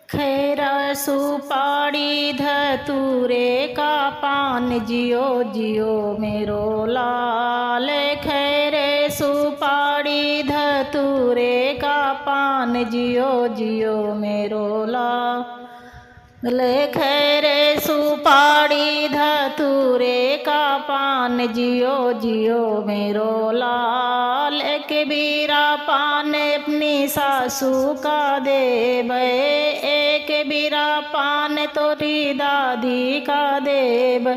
खैरा सुपारी धतूरे का पान जियो जियो मेरो लाल। खैरे सुपारी धतूरे का पान जियो जियो मेरो लाल। खैरे सुपारी धतूरे का पान जियो जियो मेरो लाल। कबीरा पान अपनी सासू का देवे, एक बीरा पान तोरी दादी का देव।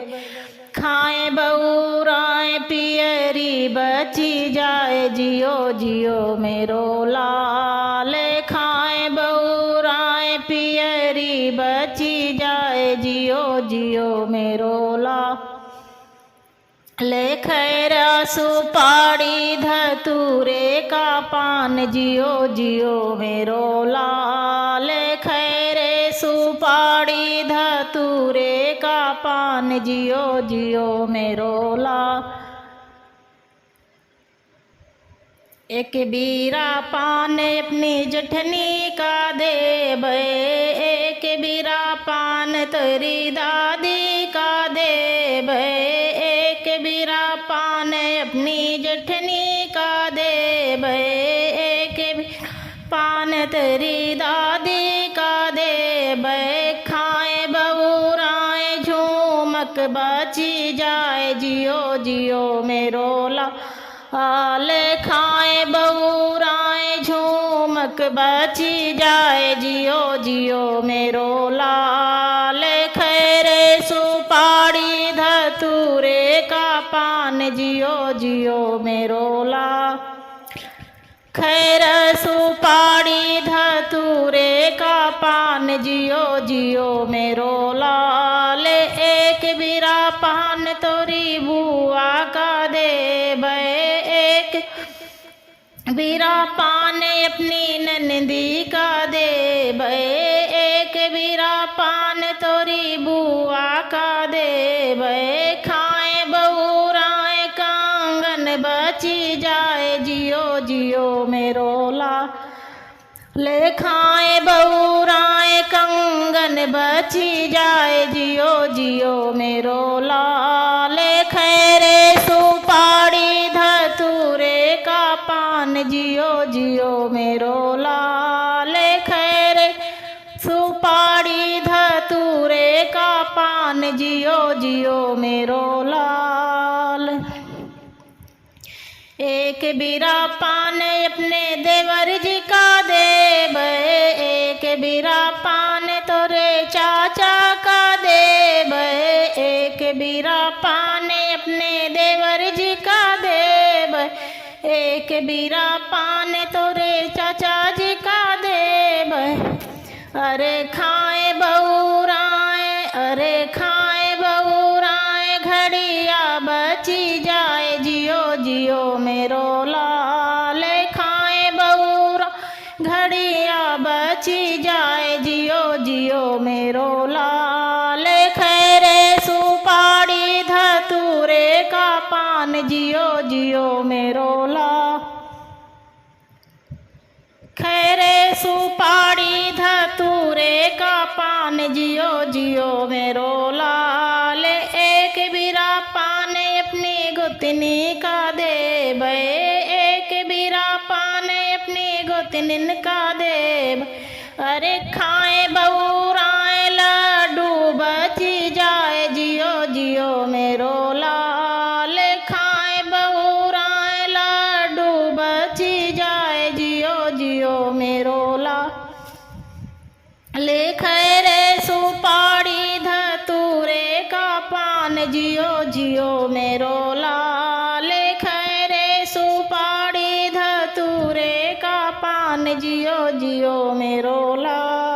खाए बऊराए पियरी बची जाए जियो जियो मेरो लाल। खाए बऊराए पियरी बची जाए जियो जियो मेरो लाल। खैरा सुपारी धतूरे का पान जियो जियो मेरो लाल। खैरे सुपारी धतूरे का पान जियो जियो मेरो लाल। एक बीरा पान अपनी जठनी का देव, एक बीरा पान तेरी दादी का देव। एक बीरा पान अपनी जठनी का देव, एक पान तेरी दादी का देव। खाए बऊराए झूमक बची जाए जियो जियो मेरो लाल। खाए बऊराए झूमक बची जाए जियो जियो मेरो लाल। खैरे सुपारी धतूरे का पान जियो जियो मेरो लाल। खैर सुपारी धतूरे का पान जियो जियो मेरो लाल। एक बीरा पान तोरी बुआ का देव, एक बीरा पान अपनी नंदी का देव। एक बीरा पान तोरी बुआ का देव। खाए बऊराए कांगन बची जाए जियो जियो मेरो लाल। खाए बऊराए कंगन बची जाए जियो जियो मेरो लाल। खैरे सुपारी धतूरे का पान जियो जियो मेरो लाल। खैरे सुपारी धतूरे का पान जियो जियो मेरो लाल। एक बीरा पान अपने देवर जी का देव, एक बीरा पान तोरे चाचा का देव। एक बीरा पान अपने देवर जी का देव, एक बीरा पान तोरे चाचा जी का देव। अरे खाए बऊराए, अरे खाए बऊराए घड़िया बची जाए जियो जियो मेरो लाल। खाए बऊरा घड़िया बची जाए जियो जियो मेरो लाल। खैरे सुपारी धतूरे का पान जियो जियो मेरो लाल। खैरे सुपारी धतूरे का पान जियो जियो मेरो लाल। एक बीरा पान अपनी गुतनी का देव, एक बीरा पान अपनी गुतनिन का देव। अरे खाए बऊराए लड्डू बची जाए जियो जियो मेरो लाल। खाए बऊराए लड्डू बची जाए जियो जियो मेरो लाल। खैरे सुपारी धतूरे का पान जियो जियो मेरो लाल। खैरे सुपारी धतूरे का पान जियो जियो मेरो लाल।